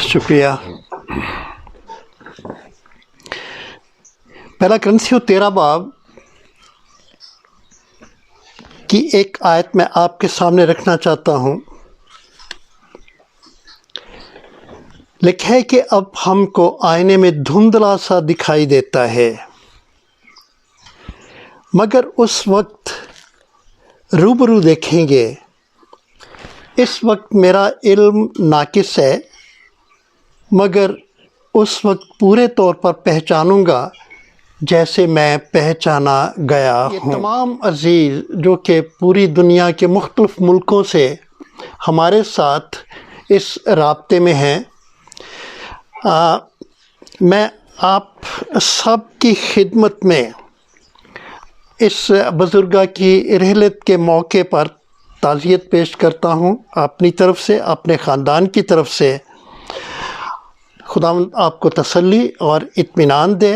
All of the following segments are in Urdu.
شکریہ۔ پہلا کرنتھیوں 13 باب کی ایک آیت میں آپ کے سامنے رکھنا چاہتا ہوں۔ لکھا ہے کہ اب ہم کو آئینے میں دھندلا سا دکھائی دیتا ہے، مگر اس وقت روبرو دیکھیں گے۔ اس وقت میرا علم ناقص ہے، مگر اس وقت پورے طور پر پہچانوں گا جیسے میں پہچانا گیا ہوں۔ یہ تمام عزیز جو کہ پوری دنیا کے مختلف ملکوں سے ہمارے ساتھ اس رابطے میں ہیں، میں آپ سب کی خدمت میں اس بزرگاہ کی رحلت کے موقع پر تعزیت پیش کرتا ہوں، اپنی طرف سے، اپنے خاندان کی طرف سے۔ خداوند آپ کو تسلی اور اطمینان دے۔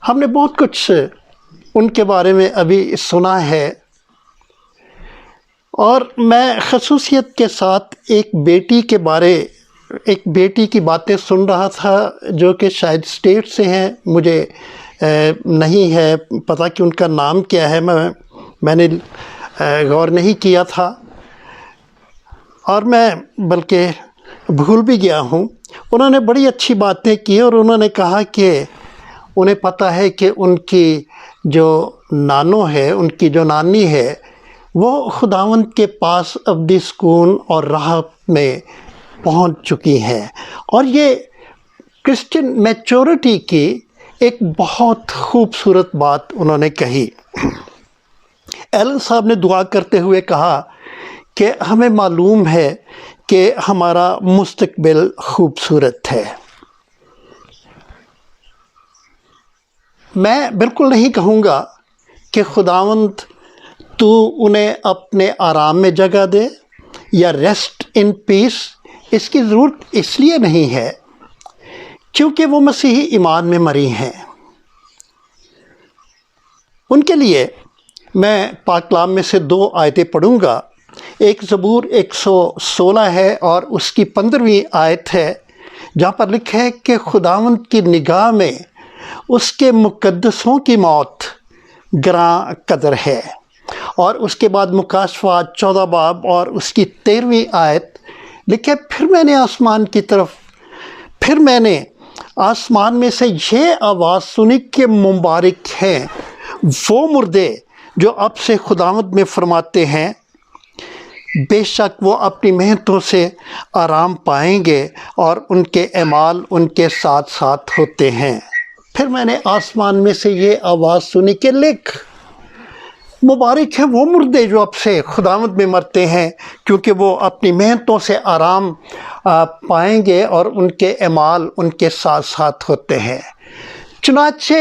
ہم نے بہت کچھ ان کے بارے میں ابھی سنا ہے، اور میں خصوصیت کے ساتھ ایک بیٹی کی باتیں سن رہا تھا جو کہ شاید اسٹیٹ سے ہیں، مجھے نہیں ہے پتہ کہ ان کا نام کیا ہے، میں نے غور نہیں کیا تھا، اور میں بلکہ بھول بھی گیا ہوں۔ انہوں نے بڑی اچھی باتیں کی، اور انہوں نے کہا کہ انہیں پتہ ہے کہ ان کی جو نانو ہے، ان کی جو نانی ہے، وہ خداوند کے پاس ابدی سکون اور راحت میں پہنچ چکی ہیں، اور یہ کرسچن میچورٹی کی ایک بہت خوبصورت بات انہوں نے کہی۔ ایلن صاحب نے دعا کرتے ہوئے کہا کہ ہمیں معلوم ہے کہ ہمارا مستقبل خوبصورت ہے۔ میں بالکل نہیں کہوں گا کہ خداوند تو انہیں اپنے آرام میں جگہ دے یا ریسٹ ان پیس، اس کی ضرورت اس لیے نہیں ہے کیونکہ وہ مسیحی ایمان میں مری ہیں۔ ان کے لیے میں پاک کلام میں سے 2 آیتیں پڑھوں گا۔ ایک زبور 116 ہے اور اس کی 15ویں آیت ہے، جہاں پر لکھا ہے کہ خداوند کی نگاہ میں اس کے مقدسوں کی موت گراں قدر ہے۔ اور اس کے بعد مکاشفات 14 باب اور اس کی 13ویں آیت لکھے، پھر میں نے آسمان میں سے یہ آواز سنی کہ مبارک ہیں وہ مردے جو اب سے خداوند میں فرماتے ہیں، بے شک وہ اپنی محنتوں سے آرام پائیں گے اور ان کے اعمال ان کے ساتھ ساتھ ہوتے ہیں۔ پھر میں نے آسمان میں سے یہ آواز سنی کہ لکھ، مبارک ہیں وہ مردے جو اب سے خداوند میں مرتے ہیں، کیونکہ وہ اپنی محنتوں سے آرام پائیں گے اور ان کے اعمال ان کے ساتھ ساتھ ہوتے ہیں۔ چنانچہ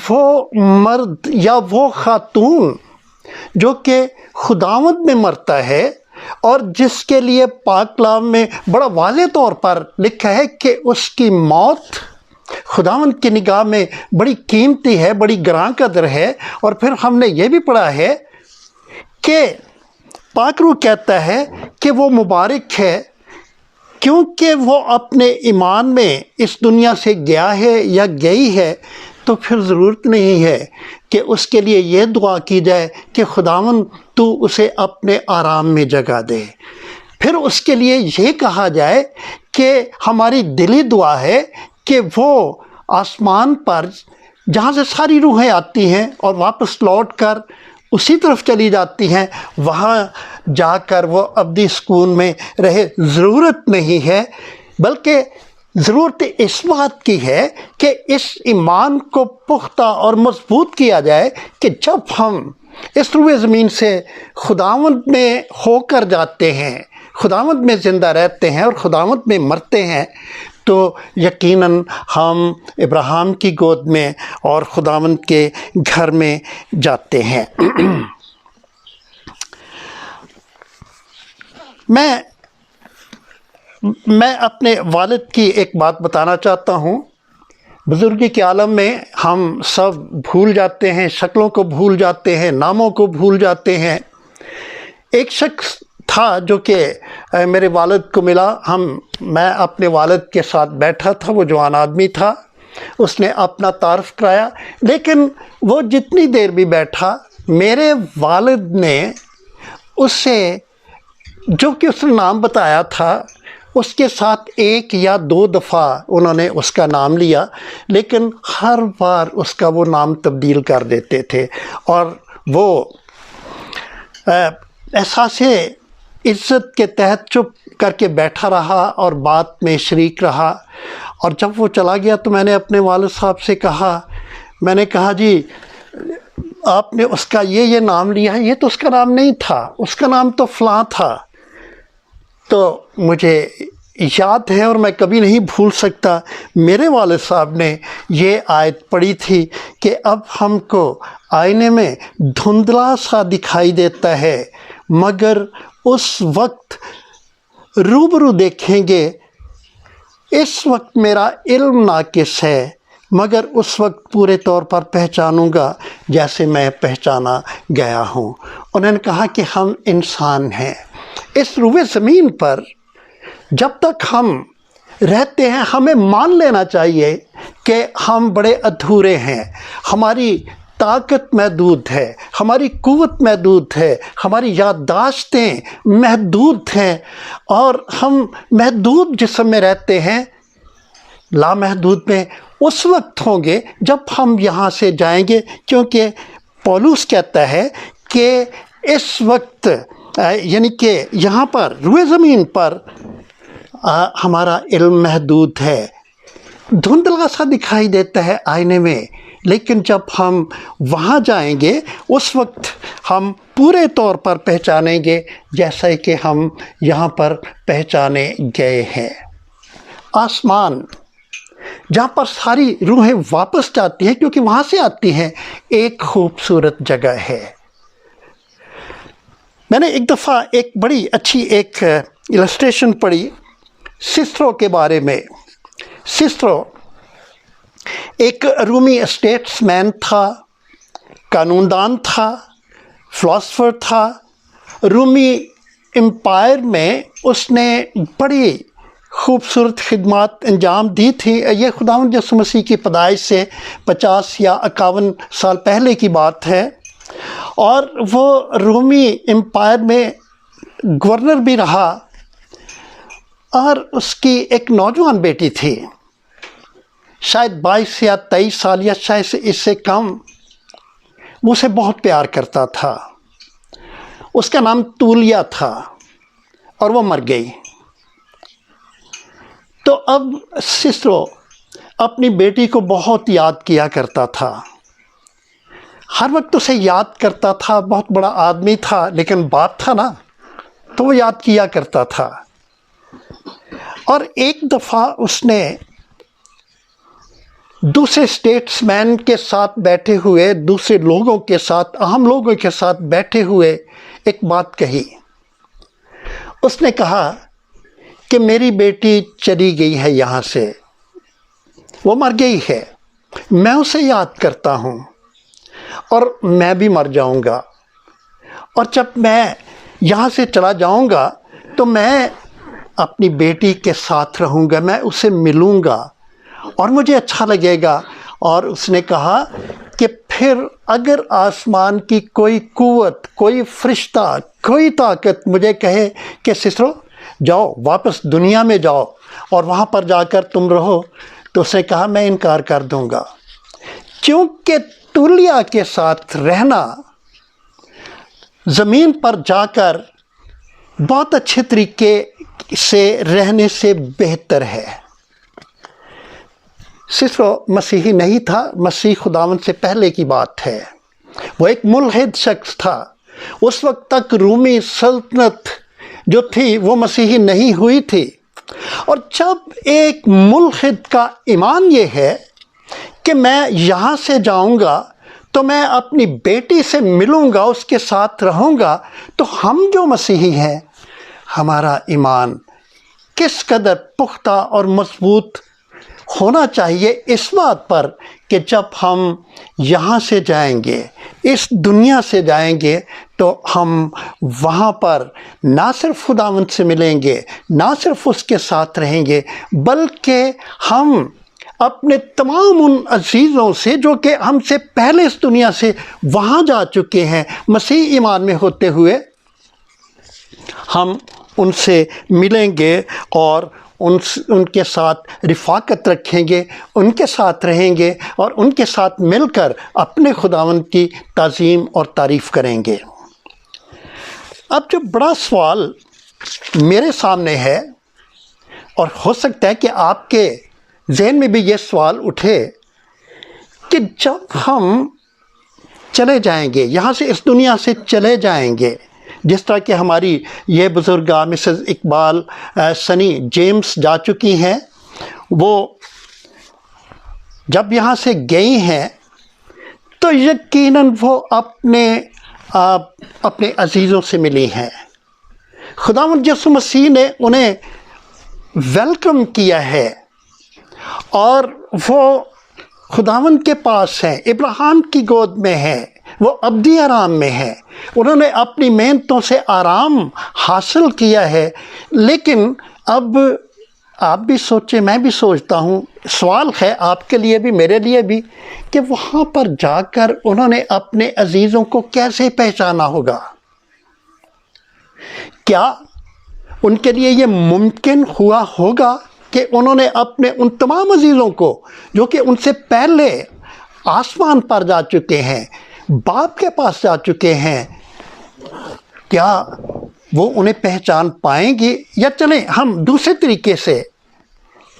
وہ مرد یا وہ خاتون جو کہ خداوند میں مرتا ہے اور جس کے لیے پاک کلام میں بڑا واضح طور پر لکھا ہے کہ اس کی موت خداوند کی نگاہ میں بڑی قیمتی ہے، بڑی گراں قدر ہے، اور پھر ہم نے یہ بھی پڑھا ہے کہ پاک روح کہتا ہے کہ وہ مبارک ہے کیونکہ وہ اپنے ایمان میں اس دنیا سے گیا ہے یا گئی ہے، تو پھر ضرورت نہیں ہے کہ اس کے لیے یہ دعا کی جائے کہ خداوند تو اسے اپنے آرام میں جگہ دے۔ پھر اس کے لیے یہ کہا جائے کہ ہماری دلی دعا ہے کہ وہ آسمان پر جہاں سے ساری روحیں آتی ہیں اور واپس لوٹ کر اسی طرف چلی جاتی ہیں، وہاں جا کر وہ ابدی سکون میں رہے۔ ضرورت نہیں ہے، بلکہ ضرورت اس بات کی ہے کہ اس ایمان کو پختہ اور مضبوط کیا جائے کہ جب ہم اس روئے زمین سے خداوند میں ہو کر جاتے ہیں، خداوند میں زندہ رہتے ہیں اور خداوند میں مرتے ہیں، تو یقیناً ہم ابراہیم کی گود میں اور خداوند کے گھر میں جاتے ہیں۔ میں اپنے والد کی ایک بات بتانا چاہتا ہوں۔ بزرگی کے عالم میں ہم سب بھول جاتے ہیں، شکلوں کو بھول جاتے ہیں، ناموں کو بھول جاتے ہیں۔ ایک شخص تھا جو کہ میرے والد کو ملا. میں اپنے والد کے ساتھ بیٹھا تھا. وہ جوان آدمی تھا. اس نے اپنا تعارف کرایا. لیکن وہ جتنی دیر بھی بیٹھا, میرے والد نے اسے جو کہ اس نے نام بتایا تھا اس کے ساتھ 1 یا 2 دفعہ انہوں نے اس کا نام لیا, لیکن ہر بار اس کا وہ نام تبدیل کر دیتے تھے. اور وہ احساس عزت کے تحت چپ کر کے بیٹھا رہا اور بات میں شریک رہا. اور جب وہ چلا گیا تو میں نے اپنے والد صاحب سے کہا, میں نے کہا جی آپ نے اس کا یہ نام لیا ہے, یہ تو اس کا نام نہیں تھا, اس کا نام تو فلاں تھا. تو مجھے یاد ہے اور میں کبھی نہیں بھول سکتا, میرے والد صاحب نے یہ آیت پڑھی تھی کہ اب ہم کو آئینے میں دھندلا سا دکھائی دیتا ہے, مگر اس وقت روبرو دیکھیں گے. اس وقت میرا علم ناقص ہے, مگر اس وقت پورے طور پر پہچانوں گا جیسے میں پہچانا گیا ہوں. انہوں نے کہا کہ ہم انسان ہیں. اس روئے زمین پر جب تک ہم رہتے ہیں ہمیں مان لینا چاہیے کہ ہم بڑے ادھورے ہیں. ہماری طاقت محدود ہے, ہماری قوت محدود ہے, ہماری یادداشتیں محدود ہیں, اور ہم محدود جسم میں رہتے ہیں. لامحدود میں اس وقت ہوں گے جب ہم یہاں سے جائیں گے, کیونکہ پولس کہتا ہے کہ اس وقت یعنی کہ یہاں پر روئے زمین پر ہمارا علم محدود ہے, دھندلا سا دکھائی دیتا ہے آئینے میں, لیکن جب ہم وہاں جائیں گے اس وقت ہم پورے طور پر پہچانیں گے جیسا کہ ہم یہاں پر پہچانے گئے ہیں. آسمان جہاں پر ساری روحیں واپس جاتی ہیں, کیونکہ وہاں سے آتی ہیں, ایک خوبصورت جگہ ہے. میں نے ایک دفعہ ایک بڑی اچھی ایک السٹریشن پڑھی سسرو کے بارے میں. سسرو ایک رومی اسٹیٹس مین تھا, قانون دان تھا, فلاسفر تھا. رومی امپائر میں اس نے بڑی خوبصورت خدمات انجام دی تھی. یہ خداوند یسوع مسیح کی پیدائش سے 50 یا 51 سال پہلے کی بات ہے. اور وہ رومی امپائر میں گورنر بھی رہا, اور اس کی ایک نوجوان بیٹی تھی, شاید 22 یا 23 سال یا شاید اس سے کم. وہ اسے بہت پیار کرتا تھا. اس کا نام تولیا تھا, اور وہ مر گئی. تو اب سسرو اپنی بیٹی کو بہت یاد کیا کرتا تھا, ہر وقت اسے یاد کرتا تھا. بہت بڑا آدمی تھا لیکن باپ تھا نا, تو وہ یاد کیا کرتا تھا. اور ایک دفعہ اس نے دوسرے اسٹیٹس مین کے ساتھ بیٹھے ہوئے, دوسرے لوگوں کے ساتھ, اہم لوگوں کے ساتھ بیٹھے ہوئے ایک بات کہی. اس نے کہا کہ میری بیٹی چلی گئی ہے یہاں سے, وہ مر گئی ہے, میں اسے یاد کرتا ہوں, اور میں بھی مر جاؤں گا. اور جب میں یہاں سے چلا جاؤں گا تو میں اپنی بیٹی کے ساتھ رہوں گا, میں اسے ملوں گا اور مجھے اچھا لگے گا. اور اس نے کہا کہ پھر اگر آسمان کی کوئی قوت, کوئی فرشتہ, کوئی طاقت مجھے کہے کہ سسرو جاؤ واپس دنیا میں جاؤ اور وہاں پر جا کر تم رہو, تو اس نے کہا میں انکار کر دوں گا. کیونکہ تولیا کے ساتھ رہنا زمین پر جا کر بہت اچھے طریقے سے رہنے سے بہتر ہے. سسرو مسیحی نہیں تھا, مسیح خداوند سے پہلے کی بات ہے. وہ ایک ملحد شخص تھا. اس وقت تک رومی سلطنت جو تھی وہ مسیحی نہیں ہوئی تھی. اور جب ایک ملحد کا ایمان یہ ہے کہ میں یہاں سے جاؤں گا تو میں اپنی بیٹی سے ملوں گا, اس کے ساتھ رہوں گا, تو ہم جو مسیحی ہیں ہمارا ایمان کس قدر پختہ اور مضبوط ہونا چاہیے اس بات پر کہ جب ہم یہاں سے جائیں گے, اس دنیا سے جائیں گے, تو ہم وہاں پر نہ صرف خداوند سے ملیں گے، نہ صرف اس کے ساتھ رہیں گے، بلکہ ہم اپنے تمام ان عزیزوں سے جو کہ ہم سے پہلے اس دنیا سے وہاں جا چکے ہیں مسیح ایمان میں ہوتے ہوئے، ہم ان سے ملیں گے اور ان کے ساتھ رفاقت رکھیں گے، ان کے ساتھ رہیں گے اور ان کے ساتھ مل کر اپنے خداوند کی تعظیم اور تعریف کریں گے۔ اب جو بڑا سوال میرے سامنے ہے، اور ہو سکتا ہے کہ آپ کے ذہن میں بھی یہ سوال اٹھے کہ جب ہم چلے جائیں گے، یہاں سے اس دنیا سے چلے جائیں گے، جس طرح کہ ہماری یہ بزرگاں مسز اقبال سنی جیمز جا چکی ہیں، وہ جب یہاں سے گئی ہیں تو یقیناً وہ اپنے عزیزوں سے ملی ہیں۔ خداوند یسوع مسیح نے انہیں ویلکم کیا ہے اور وہ خداوند کے پاس ہیں، ابراہیم کی گود میں ہے، وہ ابدی آرام میں ہے، انہوں نے اپنی محنتوں سے آرام حاصل کیا ہے۔ لیکن اب آپ بھی سوچیں، میں بھی سوچتا ہوں، سوال ہے آپ کے لیے بھی میرے لیے بھی، کہ وہاں پر جا کر انہوں نے اپنے عزیزوں کو کیسے پہچانا ہوگا؟ کیا ان کے لیے یہ ممکن ہوا ہوگا کہ انہوں نے اپنے ان تمام عزیزوں کو جو کہ ان سے پہلے آسمان پر جا چکے ہیں، باپ کے پاس جا چکے ہیں، کیا وہ انہیں پہچان پائیں گے؟ یا چلیں ہم دوسرے طریقے سے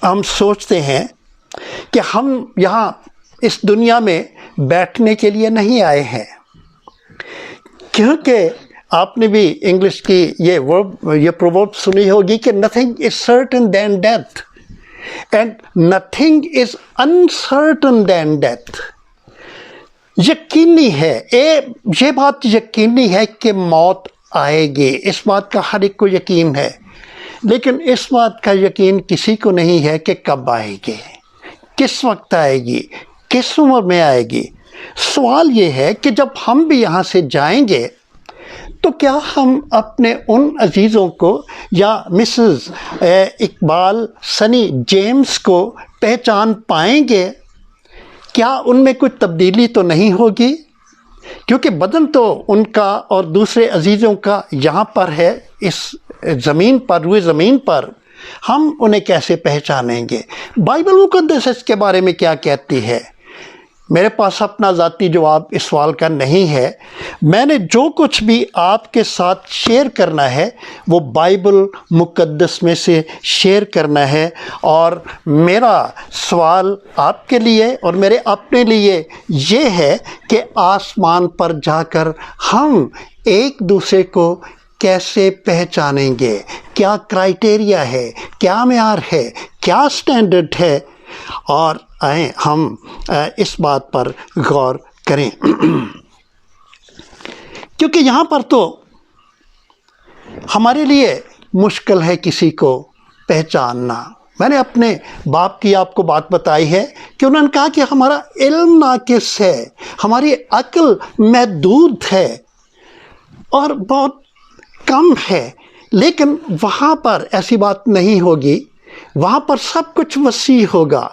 ہم سوچتے ہیں کہ ہم یہاں اس دنیا میں بیٹھنے کے لیے نہیں آئے ہیں، کیونکہ آپ نے بھی انگلش کی یہ پروورب سنی ہوگی کہ nothing is certain than death and nothing is uncertain than death۔ یقینی ہے، یہ بات یقینی ہے کہ موت آئے گی، اس بات کا ہر ایک کو یقین ہے، لیکن اس بات کا یقین کسی کو نہیں ہے کہ کب آئے گی، کس وقت آئے گی، کس عمر میں آئے گی۔ سوال یہ ہے کہ جب ہم بھی یہاں سے جائیں گے تو کیا ہم اپنے ان عزیزوں کو یا مسز اقبال سنی جیمز کو پہچان پائیں گے؟ کیا ان میں کوئی تبدیلی تو نہیں ہوگی؟ کیونکہ بدن تو ان کا اور دوسرے عزیزوں کا یہاں پر ہے، اس زمین پر، روئے زمین پر، ہم انہیں کیسے پہچانیں گے؟ بائبل مقدس اس کے بارے میں کیا کہتی ہے؟ میرے پاس اپنا ذاتی جواب اس سوال کا نہیں ہے، میں نے جو کچھ بھی آپ کے ساتھ شیئر کرنا ہے وہ بائبل مقدس میں سے شیئر کرنا ہے، اور میرا سوال آپ کے لیے اور میرے اپنے لیے یہ ہے کہ آسمان پر جا کر ہم ایک دوسرے کو کیسے پہچانیں گے؟ کیا کرائٹیریا ہے، کیا معیار ہے، کیا سٹینڈرڈ ہے؟ اور آئیں ہم اس بات پر غور کریں، کیونکہ یہاں پر تو ہمارے لیے مشکل ہے کسی کو پہچاننا۔ میں نے اپنے باپ کی آپ کو بات بتائی ہے کہ انہوں نے کہا کہ ہمارا علم ناقص ہے، ہماری عقل محدود ہے اور بہت کم ہے، لیکن وہاں پر ایسی بات نہیں ہوگی، وہاں پر سب کچھ وسیع ہوگا،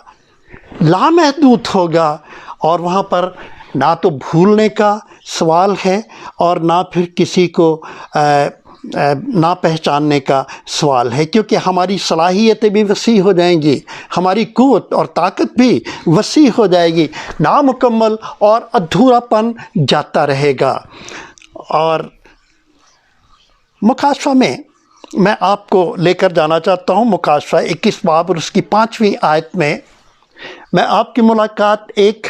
لامحدود ہوگا، اور وہاں پر نہ تو بھولنے کا سوال ہے اور نہ پھر کسی کو نہ پہچاننے کا سوال ہے، کیونکہ ہماری صلاحیتیں بھی وسیع ہو جائیں گی، ہماری قوت اور طاقت بھی وسیع ہو جائے گی، نامکمل اور ادھورا پن جاتا رہے گا۔ اور مکاشفہ میں آپ کو لے کر جانا چاہتا ہوں، مکاشفہ 21 باب اور اس کی 5ویں آیت میں آپ کی ملاقات ایک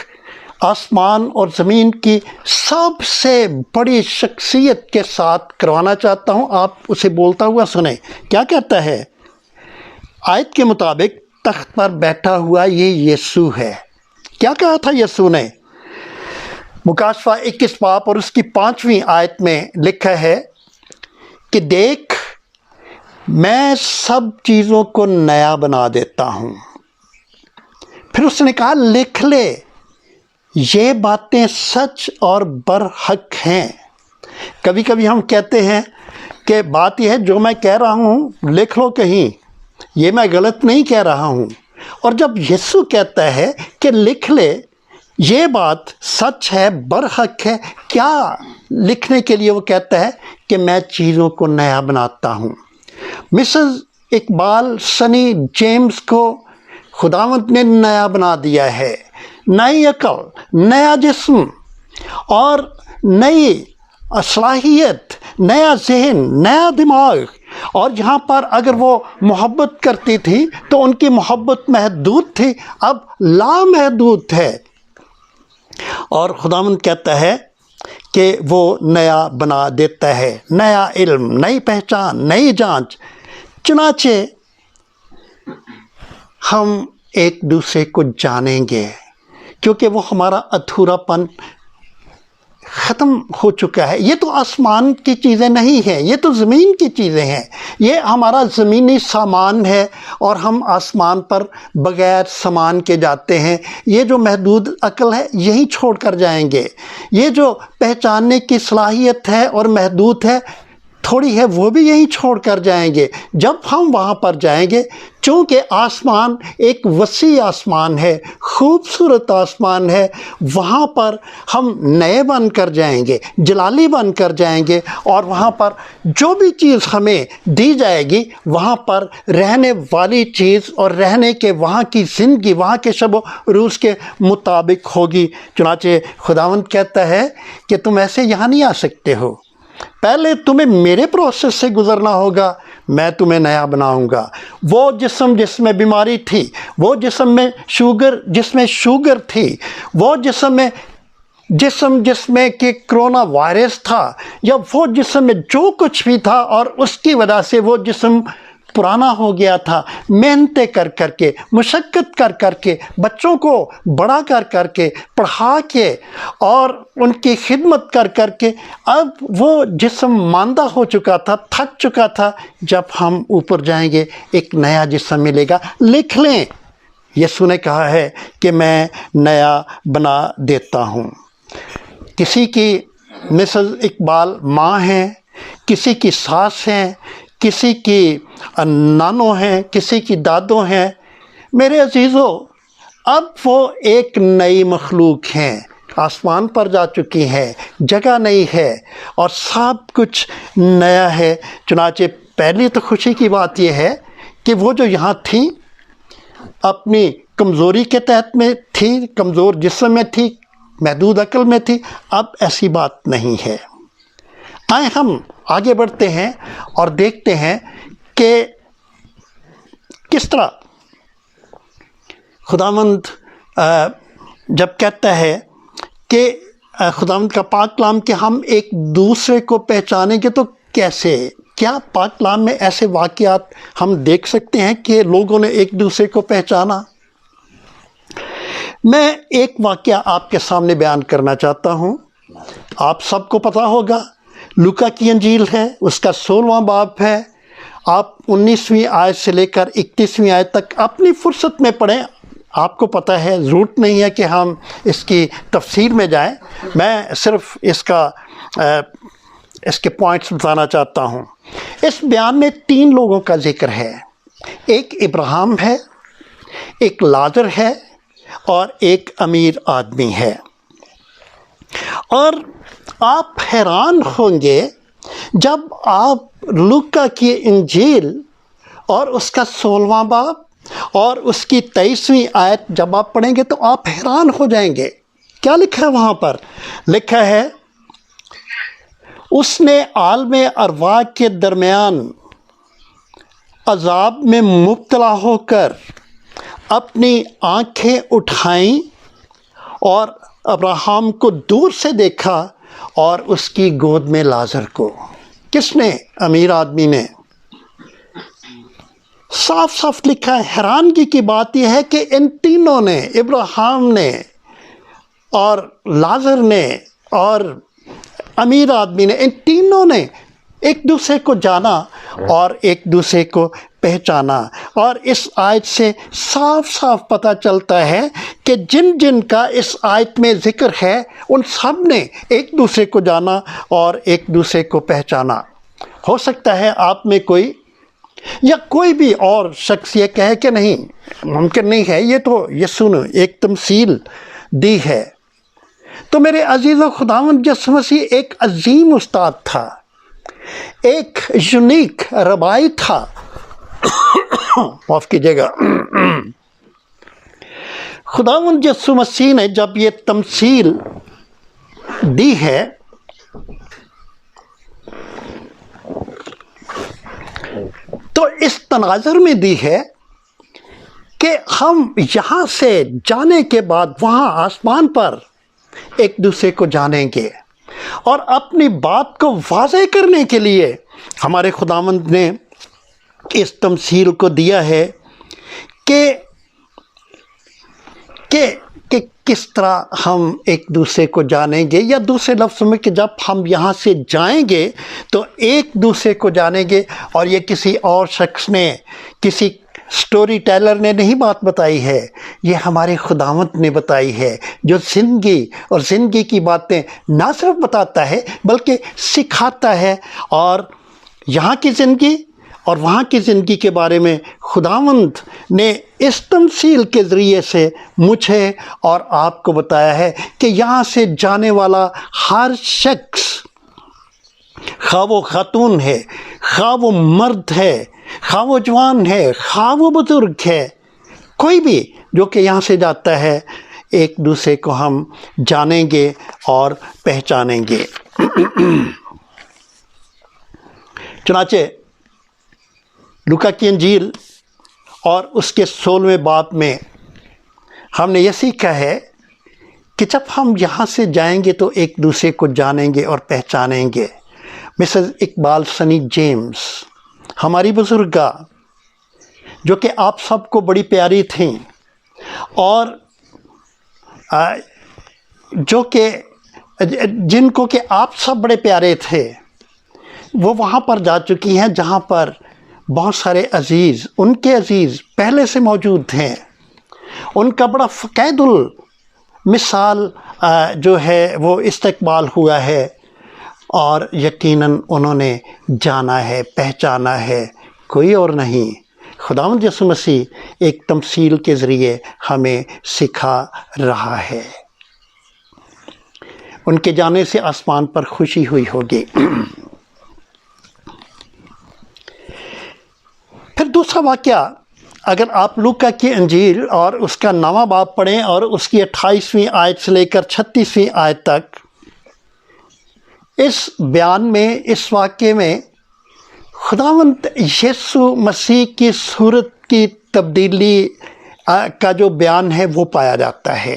آسمان اور زمین کی سب سے بڑی شخصیت کے ساتھ کروانا چاہتا ہوں۔ آپ اسے بولتا ہوا سنیں، کیا کہتا ہے؟ آیت کے مطابق تخت پر بیٹھا ہوا یہ یسوع ہے۔ کیا کہا تھا یسوع نے؟ مکاشفہ 21 باب اور اس کی 5ویں آیت میں لکھا ہے کہ دیکھ میں سب چیزوں کو نیا بنا دیتا ہوں۔ پھر اس نے کہا لکھ لے، یہ باتیں سچ اور برحق ہیں۔ کبھی کبھی ہم کہتے ہیں کہ بات یہ ہے جو میں کہہ رہا ہوں لکھ لو کہیں، یہ میں غلط نہیں کہہ رہا ہوں، اور جب یسوع کہتا ہے کہ لکھ لے، یہ بات سچ ہے، برحق ہے، کیا لکھنے کے لیے وہ کہتا ہے کہ میں چیزوں کو نیا بناتا ہوں۔ مسز اقبال سنی جیمز کو خداوند نے نیا بنا دیا ہے، نئی عقل، نیا جسم اور نئی صلاحیت، نیا ذہن، نیا دماغ۔ اور یہاں پر اگر وہ محبت کرتی تھی تو ان کی محبت محدود تھی، اب لامحدود ہے، اور خداوند کہتا ہے کہ وہ نیا بنا دیتا ہے، نیا علم، نئی پہچان، نئی جانچ۔ چنانچہ ہم ایک دوسرے کو جانیں گے، کیونکہ وہ ہمارا ادھورا پن ختم ہو چکا ہے۔ یہ تو آسمان کی چیزیں نہیں ہیں، یہ تو زمین کی چیزیں ہیں، یہ ہمارا زمینی سامان ہے، اور ہم آسمان پر بغیر سامان کے جاتے ہیں۔ یہ جو محدود عقل ہے یہی چھوڑ کر جائیں گے، یہ جو پہچاننے کی صلاحیت ہے اور محدود ہے تھوڑی ہے، وہ بھی یہی چھوڑ کر جائیں گے۔ جب ہم وہاں پر جائیں گے، چونکہ آسمان ایک وسیع آسمان ہے، خوبصورت آسمان ہے، وہاں پر ہم نئے بن کر جائیں گے، جلالی بن کر جائیں گے، اور وہاں پر جو بھی چیز ہمیں دی جائے گی وہاں پر رہنے والی چیز اور رہنے کے وہاں کی زندگی وہاں کے شب و روز کے مطابق ہوگی۔ چنانچہ خداوند کہتا ہے کہ تم ایسے یہاں نہیں آ سکتے ہو، پہلے تمہیں میرے پروسیس سے گزرنا ہوگا، میں تمہیں نیا بناؤں گا۔ وہ جسم جس میں بیماری تھی، وہ جسم جس میں شوگر تھی، وہ جسم جس میں کہ کرونا وائرس تھا، یا وہ جسم میں جو کچھ بھی تھا، اور اس کی وجہ سے وہ جسم پرانا ہو گیا تھا، محنتیں کر کر کے، مشقت کر کر کے، بچوں کو بڑا کر کر کے، پڑھا کے اور ان کی خدمت کر کر کے، اب وہ جسم ماندہ ہو چکا تھا، تھک چکا تھا۔ جب ہم اوپر جائیں گے ایک نیا جسم ملے گا۔ لکھ لیں، یسوع نے کہا ہے کہ میں نیا بنا دیتا ہوں۔ کسی کی مسز اقبال ماں ہیں، کسی کی ساس ہیں، کسی کی نانو ہیں، کسی کی دادو ہیں۔ میرے عزیزو، اب وہ ایک نئی مخلوق ہیں، آسمان پر جا چکی ہیں، جگہ نئی ہے اور سب کچھ نیا ہے۔ چنانچہ پہلی تو خوشی کی بات یہ ہے کہ وہ جو یہاں تھیں اپنی کمزوری کے تحت میں تھی، کمزور جسم میں تھی، محدود عقل میں تھی، اب ایسی بات نہیں ہے۔ آئیں ہم آگے بڑھتے ہیں اور دیکھتے ہیں کہ کس طرح خداوند جب کہتا ہے کہ خداوند کا پاک کلام کہ ہم ایک دوسرے کو پہچانیں گے، تو کیسے؟ کیا پاک کلام میں ایسے واقعات ہم دیکھ سکتے ہیں کہ لوگوں نے ایک دوسرے کو پہچانا؟ میں ایک واقعہ آپ کے سامنے بیان کرنا چاہتا ہوں۔ آپ سب کو پتہ ہوگا، لوکا کی انجیل ہے، اس کا 16واں باب ہے۔ آپ 19ویں آیت سے لے کر 31ویں آیت تک اپنی فرصت میں پڑھیں، آپ کو پتہ ہے، ضرورت نہیں ہے کہ ہم اس کی تفسیر میں جائیں، میں صرف اس کے پوائنٹس بتانا چاہتا ہوں۔ اس بیان میں 3 لوگوں کا ذکر ہے، ایک ابراہیم ہے، ایک لازر ہے اور ایک امیر آدمی ہے۔ اور آپ حیران ہوں گے جب آپ لوکا کی انجیل اور اس کا 16واں باب اور اس کی 23ویں آیت جب آپ پڑھیں گے تو آپ حیران ہو جائیں گے۔ کیا لکھا ہے وہاں پر؟ لکھا ہے، اس نے عالم ارواح کے درمیان عذاب میں مبتلا ہو کر اپنی آنکھیں اٹھائیں اور ابراہیم کو دور سے دیکھا اور اس کی گود میں لازر کو۔ کس نے؟ امیر آدمی نے۔ صاف صاف لکھا ہے۔ حیرانگی کی بات یہ ہے کہ ان تینوں نے، ابراہیم نے اور لازر نے اور امیر آدمی نے، ان تینوں نے ایک دوسرے کو جانا اور ایک دوسرے کو پہچانا۔ اور اس آیت سے صاف صاف پتہ چلتا ہے کہ جن جن کا اس آیت میں ذکر ہے ان سب نے ایک دوسرے کو جانا اور ایک دوسرے کو پہچانا۔ ہو سکتا ہے آپ میں کوئی یا کوئی بھی اور شخص یہ کہے کہ نہیں، ممکن نہیں ہے، یہ تو یسوع نے ایک تمثیل دی ہے۔ تو میرے عزیز و خداوند یسوع مسیح ایک عظیم استاد تھا، ایک یونیک ربائی تھا، معاف کیجیے گا۔ خداوند یسوع مسیح نے جب یہ تمثیل دی ہے تو اس تناظر میں دی ہے کہ ہم یہاں سے جانے کے بعد وہاں آسمان پر ایک دوسرے کو جانیں گے، اور اپنی بات کو واضح کرنے کے لیے ہمارے خداوند نے اس تمثیل کو دیا ہے کہ کس طرح ہم ایک دوسرے کو جانیں گے، یا دوسرے لفظوں میں کہ جب ہم یہاں سے جائیں گے تو ایک دوسرے کو جانیں گے۔ اور یہ کسی اور شخص نے، کسی سٹوری ٹیلر نے نہیں بات بتائی ہے، یہ ہمارے خداوند نے بتائی ہے، جو زندگی اور زندگی کی باتیں نہ صرف بتاتا ہے بلکہ سکھاتا ہے۔ اور یہاں کی زندگی اور وہاں کی زندگی کے بارے میں خداوند نے اس تمثیل کے ذریعے سے مجھے اور آپ کو بتایا ہے کہ یہاں سے جانے والا ہر شخص، خواہ وہ خاتون ہے، خواہ وہ مرد ہے، خواہ وہ جوان ہے، خواہ وہ بزرگ ہے، کوئی بھی جو کہ یہاں سے جاتا ہے، ایک دوسرے کو ہم جانیں گے اور پہچانیں گے۔ چنانچہ لوکا کی انجیل اور اس کے 16ویں باب میں ہم نے یہ سیکھا ہے کہ جب ہم یہاں سے جائیں گے تو ایک دوسرے کو جانیں گے اور پہچانیں گے۔ مسز اقبال سنی جیمز، ہماری بزرگہ جو کہ آپ سب کو بڑی پیاری تھیں، اور جو کہ جن کو کہ آپ سب بڑے پیارے تھے، وہ وہاں پر جا چکی ہیں جہاں پر بہت سارے عزیز، ان کے عزیز پہلے سے موجود ہیں۔ ان کا بڑا فقید المثال جو ہے وہ استقبال ہوا ہے، اور یقیناً انہوں نے جانا ہے، پہچانا ہے، کوئی اور نہیں، خداوند یسوع مسیح ایک تمثیل کے ذریعے ہمیں سکھا رہا ہے۔ ان کے جانے سے آسمان پر خوشی ہوئی ہوگی۔ پھر دوسرا واقعہ، اگر آپ لوکا کی انجیل اور اس کا 9واں باب پڑھیں اور اس کی 28ویں آیت سے لے کر 36ویں آیت تک، اس بیان میں، اس واقعے میں خداوند یسوع مسیح کی صورت کی تبدیلی کا جو بیان ہے وہ پایا جاتا ہے۔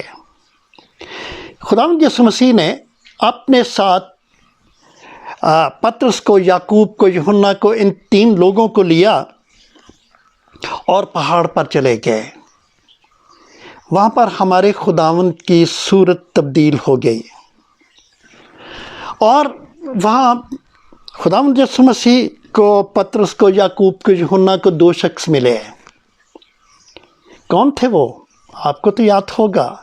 خداوند یسوع مسیح نے اپنے ساتھ پطرس کو، یعقوب کو، یوحنا کو، ان 3 لوگوں کو لیا اور پہاڑ پر چلے گئے۔ وہاں پر ہمارے خداوند کی صورت تبدیل ہو گئی، اور وہاں خداوند یسوع مسیح کو، پطرس کو، یعقوب کو، یوحنا کو 2 شخص ملے۔ کون تھے وہ؟ آپ کو تو یاد ہوگا،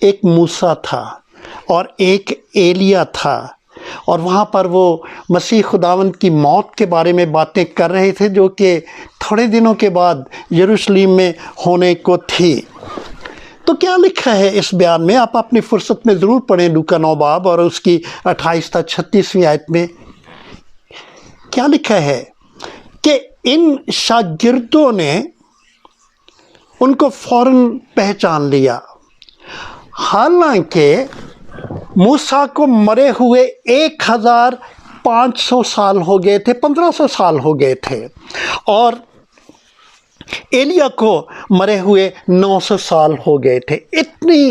ایک موسیٰ تھا اور ایک ایلیا تھا، اور وہاں پر وہ مسیح خداوند کی موت کے بارے میں باتیں کر رہے تھے، جو کہ تھوڑے دنوں کے بعد یروشلم میں ہونے کو تھی۔ تو کیا لکھا ہے اس بیان میں؟ آپ اپنی فرصت میں ضرور پڑھیں لوکا 9 باب اور اس کی 28 تا 36ویں آیت میں کیا لکھا ہے کہ ان شاگردوں نے ان کو فوراً پہچان لیا، حالانکہ موسیٰ کو مرے ہوئے 1500 سال ہو گئے تھے، 1500 سال ہو گئے تھے، اور ایلیا کو مرے ہوئے 900 سال ہو گئے تھے۔ اتنی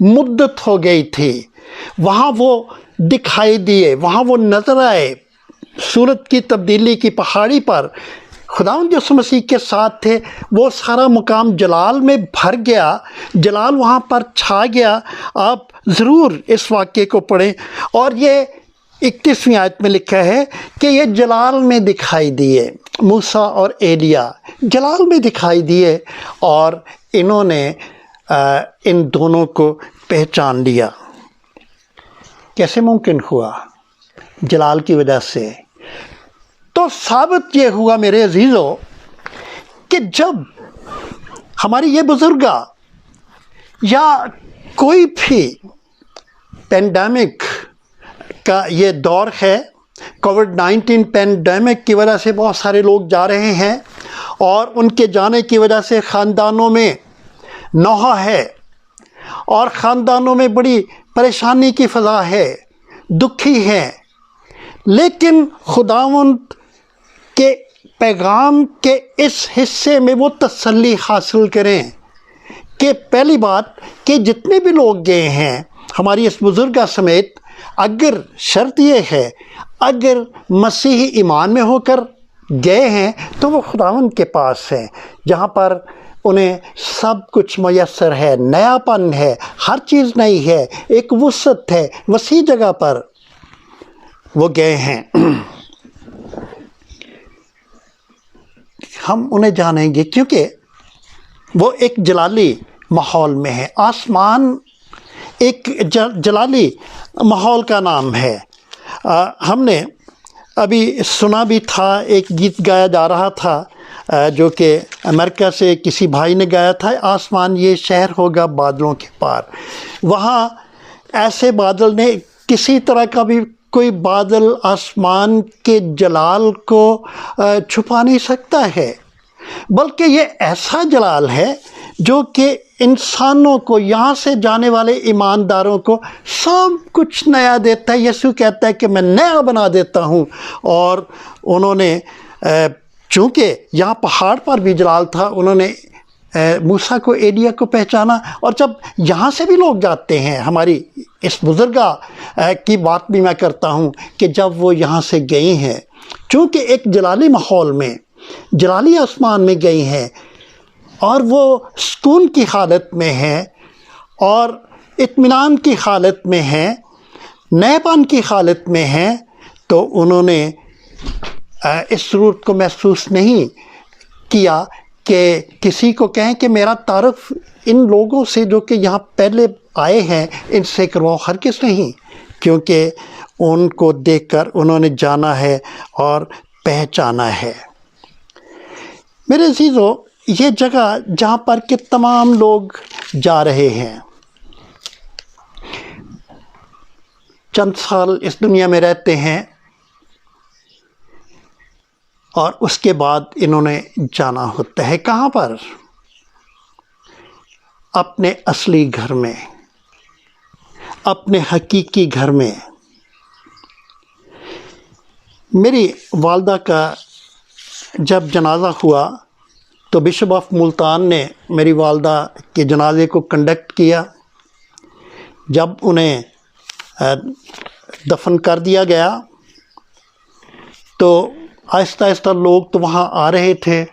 مدت ہو گئی تھی۔ وہاں وہ دکھائی دیے، وہاں وہ نظر آئے، صورت کی تبدیلی کی پہاڑی پر خداوند یسوع مسیح کے ساتھ تھے۔ وہ سارا مقام جلال میں بھر گیا، جلال وہاں پر چھا گیا۔ آپ ضرور اس واقعے کو پڑھیں، اور یہ 31ویں آیت میں لکھا ہے کہ یہ جلال میں دکھائی دیے، موسیٰ اور ایلیا جلال میں دکھائی دیے، اور انہوں نے ان دونوں کو پہچان لیا۔ کیسے ممکن ہوا؟ جلال کی وجہ سے۔ تو ثابت یہ ہوا میرے عزیزو کہ جب ہماری یہ بزرگاں یا کوئی بھی پینڈیمک کا یہ دور ہے، کووڈ-19 پینڈیمک کی وجہ سے بہت سارے لوگ جا رہے ہیں، اور ان کے جانے کی وجہ سے خاندانوں میں نوحہ ہے، اور خاندانوں میں بڑی پریشانی کی فضا ہے، دکھی ہے، لیکن خداوند کے پیغام کے اس حصے میں وہ تسلی حاصل کریں کہ پہلی بات کہ جتنے بھی لوگ گئے ہیں ہماری اس بزرگہ سمیت، اگر شرط یہ ہے اگر مسیحی ایمان میں ہو کر گئے ہیں تو وہ خداوند کے پاس ہیں، جہاں پر انہیں سب کچھ میسر ہے، نیا پن ہے، ہر چیز نئی ہے، ایک وسعت ہے، وسیع جگہ پر وہ گئے ہیں۔ ہم انہیں جانیں گے کیونکہ وہ ایک جلالی ماحول میں ہے۔ آسمان ایک جلالی ماحول کا نام ہے۔ ہم نے ابھی سنا بھی تھا، ایک گیت گایا جا رہا تھا جو کہ امریکہ سے کسی بھائی نے گایا تھا، آسمان یہ شہر ہوگا بادلوں کے پار۔ وہاں ایسے بادل نے کسی طرح کا بھی کوئی بادل آسمان کے جلال کو چھپا نہیں سکتا ہے، بلکہ یہ ایسا جلال ہے جو کہ انسانوں کو، یہاں سے جانے والے ایمانداروں کو سب کچھ نیا دیتا ہے۔ یسوع کہتا ہے کہ میں نیا بنا دیتا ہوں، اور انہوں نے چونکہ یہاں پہاڑ پر بھی جلال تھا، انہوں نے موسیٰ کو، ایلیا کو پہچانا۔ اور جب یہاں سے بھی لوگ جاتے ہیں، ہماری اس بزرگاہ کی بات بھی میں کرتا ہوں کہ جب وہ یہاں سے گئی ہیں، چونکہ ایک جلالی ماحول میں، جلالی آسمان میں گئی ہیں، اور وہ سکون کی حالت میں ہیں، اور اطمینان کی حالت میں ہیں، نئے پن کی حالت میں ہیں، تو انہوں نے اس ضرورت کو محسوس نہیں کیا کہ کسی کو کہیں کہ میرا تعارف ان لوگوں سے جو کہ یہاں پہلے آئے ہیں ان سے کرواؤ، ہرگز نہیں، کیونکہ ان کو دیکھ کر انہوں نے جانا ہے اور پہچانا ہے۔ میرے عزیزو، یہ جگہ جہاں پر کہ تمام لوگ جا رہے ہیں، چند سال اس دنیا میں رہتے ہیں، اور اس کے بعد انہوں نے جانا ہوتا ہے کہاں پر؟ اپنے اصلی گھر میں، اپنے حقیقی گھر میں۔ میری والدہ کا جب جنازہ ہوا تو بشپ آف ملتان نے میری والدہ کے جنازے کو کنڈکٹ کیا۔ جب انہیں دفن کر دیا گیا تو آہستہ آہستہ لوگ تو وہاں آ رہے تھے،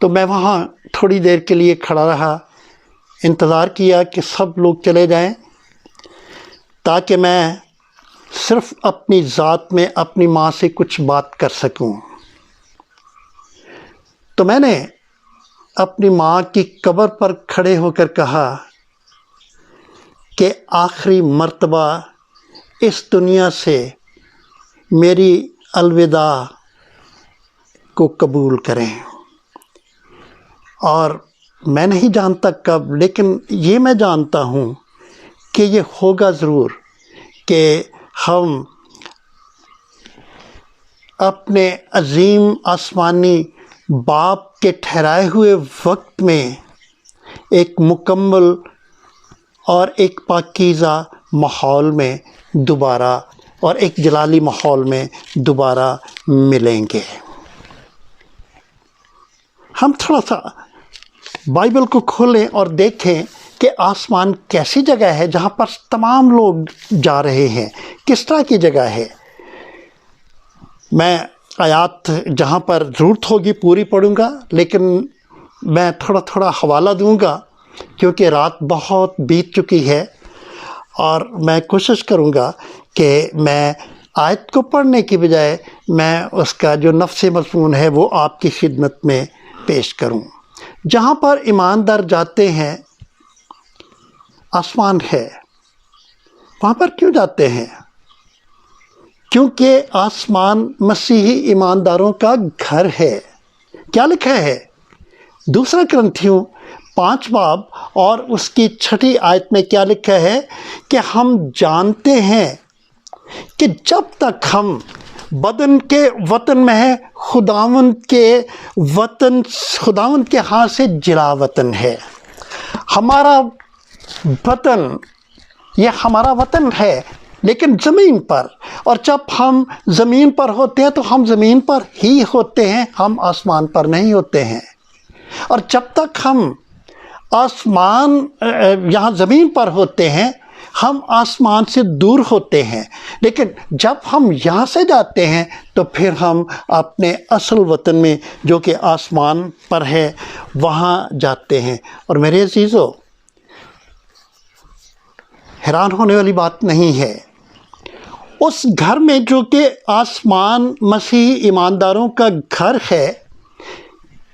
تو میں وہاں تھوڑی دیر کے لیے کھڑا رہا، انتظار کیا کہ سب لوگ چلے جائیں، تاکہ میں صرف اپنی ذات میں اپنی ماں سے کچھ بات کر سکوں۔ تو میں نے اپنی ماں کی قبر پر کھڑے ہو کر کہا کہ آخری مرتبہ اس دنیا سے میری الوداع کو قبول کریں۔ اور میں نہیں جانتا کب، لیکن یہ میں جانتا ہوں کہ یہ ہوگا ضرور کہ ہم اپنے عظیم آسمانی باپ کے ٹھہرائے ہوئے وقت میں ایک مکمل اور ایک پاکیزہ ماحول میں دوبارہ، اور ایک جلالی ماحول میں دوبارہ ملیں گے۔ ہم تھوڑا سا بائبل کو کھولیں اور دیکھیں کہ آسمان کیسی جگہ ہے جہاں پر تمام لوگ جا رہے ہیں، کس طرح کی جگہ ہے۔ میں آیات جہاں پر ضرورت ہوگی پوری پڑھوں گا، لیکن میں تھوڑا تھوڑا حوالہ دوں گا کیونکہ رات بہت بیت چکی ہے، اور میں کوشش کروں گا کہ میں آیت کو پڑھنے کی بجائے میں اس کا جو نفس مضمون ہے وہ آپ کی خدمت میں پیش کروں۔ جہاں پر ایماندار جاتے ہیں آسمان ہے، وہاں پر کیوں جاتے ہیں؟ کیونکہ آسمان مسیحی ایمانداروں کا گھر ہے۔ کیا لکھا ہے؟ دوسرا کرنتھیوں 5 باب اور اس کی 6 آیت میں کیا لکھا ہے کہ ہم جانتے ہیں کہ جب تک ہم بدن کے وطن میں ہیں، خداوند کے ہاں سے جلا وطن ہے۔ ہمارا وطن، یہ ہمارا وطن ہے لیکن زمین پر، اور جب ہم زمین پر ہوتے ہیں تو ہم زمین پر ہی ہوتے ہیں، ہم آسمان پر نہیں ہوتے ہیں۔ اور جب تک ہم یہاں زمین پر ہوتے ہیں ہم آسمان سے دور ہوتے ہیں، لیکن جب ہم یہاں سے جاتے ہیں تو پھر ہم اپنے اصل وطن میں جو کہ آسمان پر ہے وہاں جاتے ہیں۔ اور میرے عزیزو، حیران ہونے والی بات نہیں ہے، اس گھر میں جو کہ آسمان مسیحی ایمانداروں کا گھر ہے،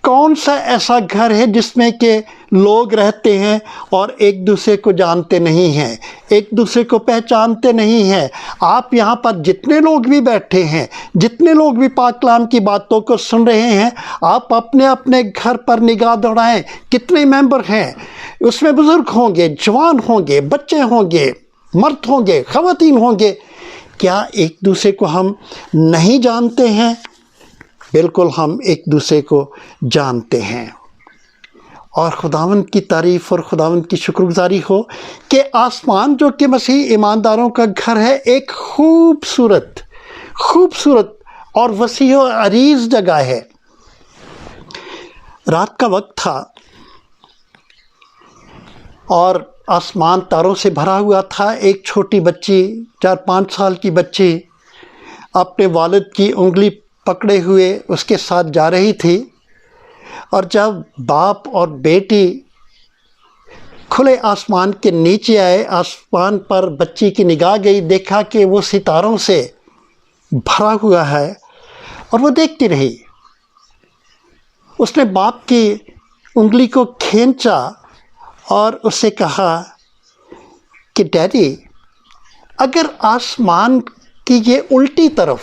کون سا ایسا گھر ہے جس میں کہ لوگ رہتے ہیں اور ایک دوسرے کو جانتے نہیں ہیں، ایک دوسرے کو پہچانتے نہیں ہیں؟ آپ یہاں پر جتنے لوگ بھی بیٹھے ہیں، جتنے لوگ بھی پاک کلام کی باتوں کو سن رہے ہیں، آپ اپنے اپنے گھر پر نگاہ دوڑائیں، کتنے ممبر ہیں؟ اس میں بزرگ ہوں گے، جوان ہوں گے، بچے ہوں گے، مرد ہوں گے، خواتین ہوں گے۔ کیا ایک دوسرے کو ہم نہیں جانتے ہیں؟ بالکل ہم ایک دوسرے کو جانتے ہیں۔ اور خداوند کی تعریف اور خداوند کی شکر گزاری ہو کہ آسمان جو کہ مسیحی ایمانداروں کا گھر ہے، ایک خوبصورت اور وسیع و عریض جگہ ہے۔ رات کا وقت تھا اور آسمان تاروں سے بھرا ہوا تھا۔ ایک چھوٹی بچی، 4-5 سال کی بچی، اپنے والد کی انگلی پکڑے ہوئے اس کے ساتھ جا رہی تھی، اور جب باپ اور بیٹی کھلے آسمان کے نیچے آئے، آسمان پر بچی کی نگاہ گئی، دیکھا کہ وہ ستاروں سے بھرا ہوا ہے، اور وہ دیکھتی رہی۔ اس نے باپ کی انگلی کو کھینچا اور اس سے کہا کہ ڈیڈی، اگر آسمان کی یہ الٹی طرف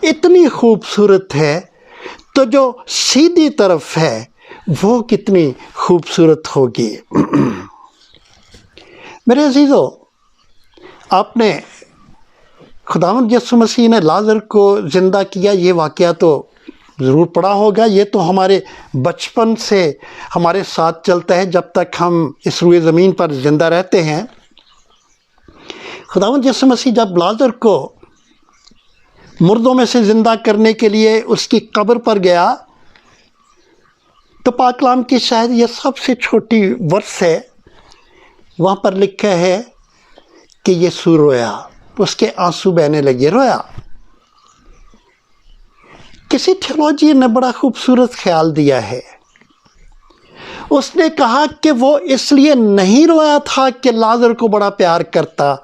اتنی خوبصورت ہے تو جو سیدھی طرف ہے وہ کتنی خوبصورت ہوگی۔ میرے عزیزو، آپ نے خداوند یسوع مسیح نے لازر کو زندہ کیا، یہ واقعہ تو ضرور پڑھا ہوگا۔ یہ تو ہمارے بچپن سے ہمارے ساتھ چلتا ہے جب تک ہم اس روئے زمین پر زندہ رہتے ہیں۔ خداوند یسوع مسیح جب لازر کو مردوں میں سے زندہ کرنے کے لیے اس کی قبر پر گیا تو پاک کلام کی شاید یہ سب سے چھوٹی ورس ہے، وہاں پر لکھا ہے کہ یسوع رویا، اس کے آنسو بہنے لگے، رویا۔ کسی تھیولوجی نے بڑا خوبصورت خیال دیا ہے، اس نے کہا کہ وہ اس لیے نہیں رویا تھا کہ لازر کو بڑا پیار کرتا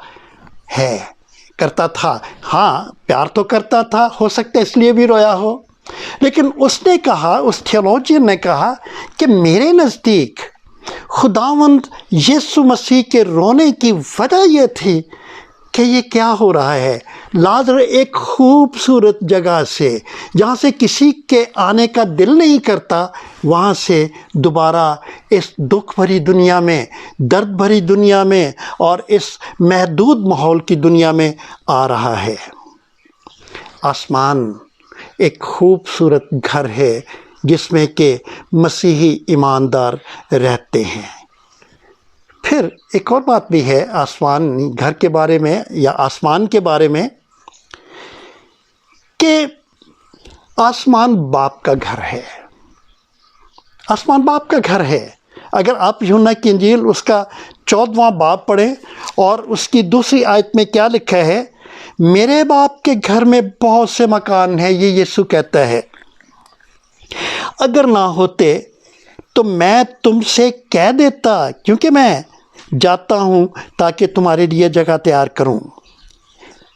تھا، ہاں پیار تو کرتا تھا، ہو سکتا ہے اس لیے بھی رویا ہو، لیکن اس نے کہا، اس تھیولوجین نے کہا کہ میرے نزدیک خداوند یسوع مسیح کے رونے کی وجہ یہ تھی کہ یہ کیا ہو رہا ہے، لازر ایک خوبصورت جگہ سے جہاں سے کسی کے آنے کا دل نہیں کرتا، وہاں سے دوبارہ اس دکھ بھری دنیا میں، درد بھری دنیا میں اور اس محدود ماحول کی دنیا میں آ رہا ہے۔ آسمان ایک خوبصورت گھر ہے جس میں کہ مسیحی ایماندار رہتے ہیں۔ پھر ایک اور بات بھی ہے آسمان گھر کے بارے میں یا آسمان کے بارے میں، کہ آسمان باپ کا گھر ہے۔ آسمان باپ کا گھر ہے۔ اگر آپ یوحنا کی انجیل اس کا 14واں باب پڑھیں اور اس کی 2 آیت میں کیا لکھا ہے، میرے باپ کے گھر میں بہت سے مکان ہیں، یہ یسوع کہتا ہے، اگر نہ ہوتے تو میں تم سے کہہ دیتا، کیونکہ میں جاتا ہوں تاکہ تمہارے لیے جگہ تیار کروں۔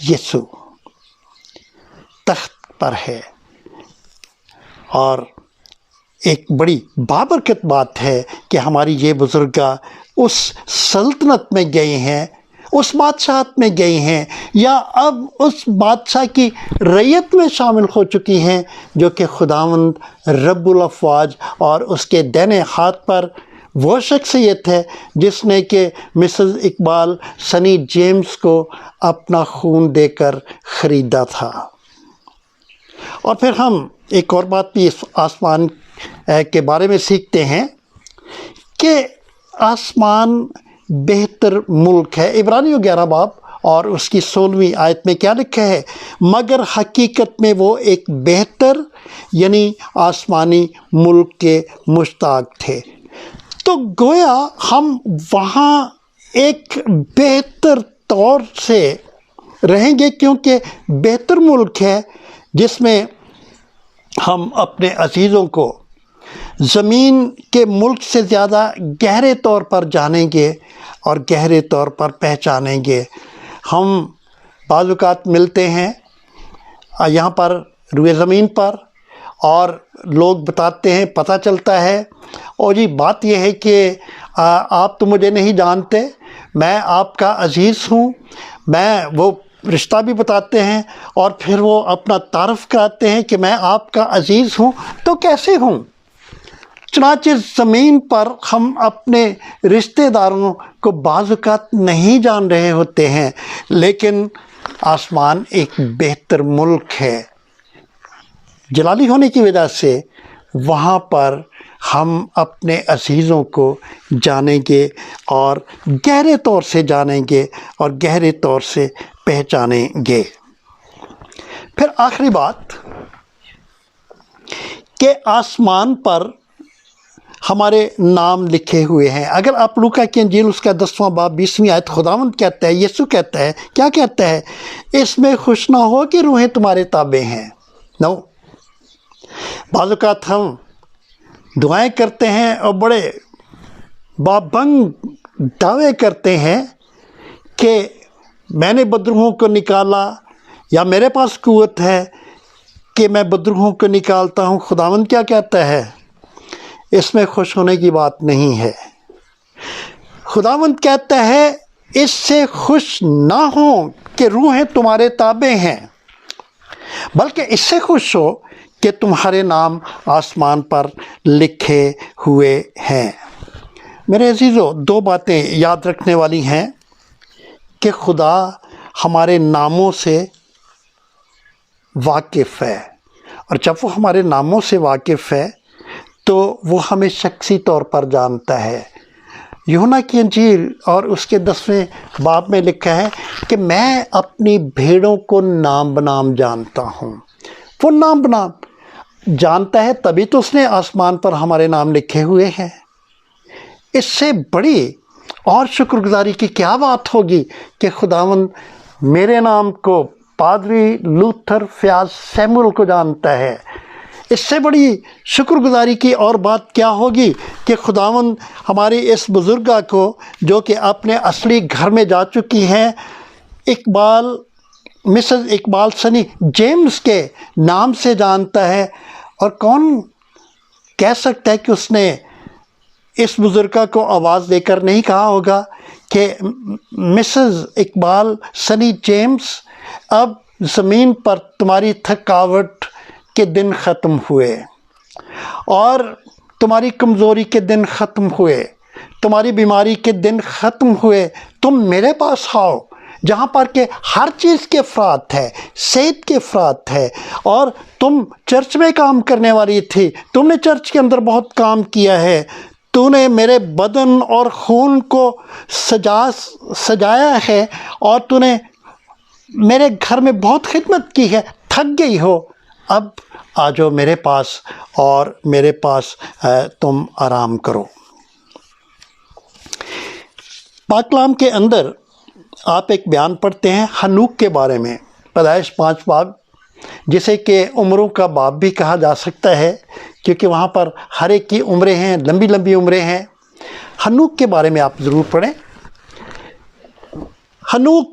یسوع تخت پر ہے، اور ایک بڑی بابرکت بات ہے کہ ہماری یہ بزرگاں اس سلطنت میں گئے ہیں، اس بادشاہت میں گئی ہیں، یا اب اس بادشاہ کی رعیت میں شامل ہو چکی ہیں جو کہ خداوند رب الافواج، اور اس کے دائیں ہاتھ پر وہ شخصیت ہے جس نے کہ مسز اقبال سنی جیمز کو اپنا خون دے کر خریدا تھا۔ اور پھر ہم ایک اور بات بھی اس آسمان کے بارے میں سیکھتے ہیں کہ آسمان بہتر ملک ہے۔ عبرانیوں 11 باب اور اس کی 16ویں آیت میں کیا لکھا ہے؟ مگر حقیقت میں وہ ایک بہتر یعنی آسمانی ملک کے مشتاق تھے۔ تو گویا ہم وہاں ایک بہتر طور سے رہیں گے، کیونکہ بہتر ملک ہے جس میں ہم اپنے عزیزوں کو زمین کے ملک سے زیادہ گہرے طور پر جانیں گے اور گہرے طور پر پہچانیں گے۔ ہم بعض اوقات ملتے ہیں یہاں پر روئے زمین پر، اور لوگ بتاتے ہیں، پتہ چلتا ہے، اور جی بات یہ ہے کہ آپ تو مجھے نہیں جانتے، میں آپ کا عزیز ہوں، میں وہ رشتہ بھی بتاتے ہیں، اور پھر وہ اپنا تعارف کراتے ہیں کہ میں آپ کا عزیز ہوں، تو کیسے ہوں؟ چنانچہ زمین پر ہم اپنے رشتہ داروں کو بعض اوقات نہیں جان رہے ہوتے ہیں، لیکن آسمان ایک بہتر ملک ہے، جلالی ہونے کی وجہ سے وہاں پر ہم اپنے عزیزوں کو جانیں گے، اور گہرے طور سے جانیں گے اور گہرے طور سے پہچانیں گے۔ پھر آخری بات کہ آسمان پر ہمارے نام لکھے ہوئے ہیں۔ اگر آپ لوکا کی انجیل اس کا 10واں باب 20ویں آیت، خداوند کہتا ہے، یسوع کہتا ہے، کیا کہتا ہے؟ اس میں خوش نہ ہو کہ روحیں تمہارے تابع ہیں۔ نو، بعض اوقات ہم دعائیں کرتے ہیں اور بڑے بابنگ دعوے کرتے ہیں کہ میں نے بدروحوں کو نکالا، یا میرے پاس قوت ہے کہ میں بدروحوں کو نکالتا ہوں۔ خداوند کیا کہتا ہے؟ اس میں خوش ہونے کی بات نہیں ہے۔ خداوند کہتا ہے اس سے خوش نہ ہو کہ روحیں تمہارے تابع ہیں، بلکہ اس سے خوش ہو کہ تمہارے نام آسمان پر لکھے ہوئے ہیں۔ میرے عزیزو، 2 باتیں یاد رکھنے والی ہیں کہ خدا ہمارے ناموں سے واقف ہے، اور جب وہ ہمارے ناموں سے واقف ہے تو وہ ہمیں شخصی طور پر جانتا ہے۔ یوحنا کی انجیل اور اس کے 10ویں باب میں لکھا ہے کہ میں اپنی بھیڑوں کو نام بنام جانتا ہوں۔ وہ نام بنام جانتا ہے، تبھی تو اس نے آسمان پر ہمارے نام لکھے ہوئے ہیں۔ اس سے بڑی اور شکر گزاری کی کیا بات ہوگی کہ خداوند میرے نام کو، پادری لوتھر فیاض سیمول کو جانتا ہے۔ اس سے بڑی شکر گزاری کی اور بات کیا ہوگی کہ خداوند ہماری اس بزرگہ کو، جو کہ اپنے اصلی گھر میں جا چکی ہیں، مسز اقبال سنی جیمز کے نام سے جانتا ہے۔ اور کون کہہ سکتا ہے کہ اس نے اس بزرگہ کو آواز دے کر نہیں کہا ہوگا کہ مسز اقبال سنی جیمز، اب زمین پر تمہاری تھکاوٹ کے دن ختم ہوئے، اور تمہاری کمزوری کے دن ختم ہوئے، تمہاری بیماری کے دن ختم ہوئے، تم میرے پاس آؤ جہاں پر کہ ہر چیز کے افراط ہے، صحت کے افراط ہے۔ اور تم چرچ میں کام کرنے والی تھی، تم نے چرچ کے اندر بہت کام کیا ہے، تو نے میرے بدن اور خون کو سجایا ہے، اور تو نے میرے گھر میں بہت خدمت کی ہے، تھک گئی ہو، اب آ جاؤ میرے پاس، اور میرے پاس تم آرام کرو۔ پاک کلام کے اندر آپ ایک بیان پڑھتے ہیں ہنوک کے بارے میں، پیدائش 5 باب، جسے کہ عمروں کا باب بھی کہا جا سکتا ہے، کیونکہ وہاں پر ہر ایک کی عمریں ہیں، لمبی لمبی عمریں ہیں۔ ہنوک کے بارے میں آپ ضرور پڑھیں۔ ہنوک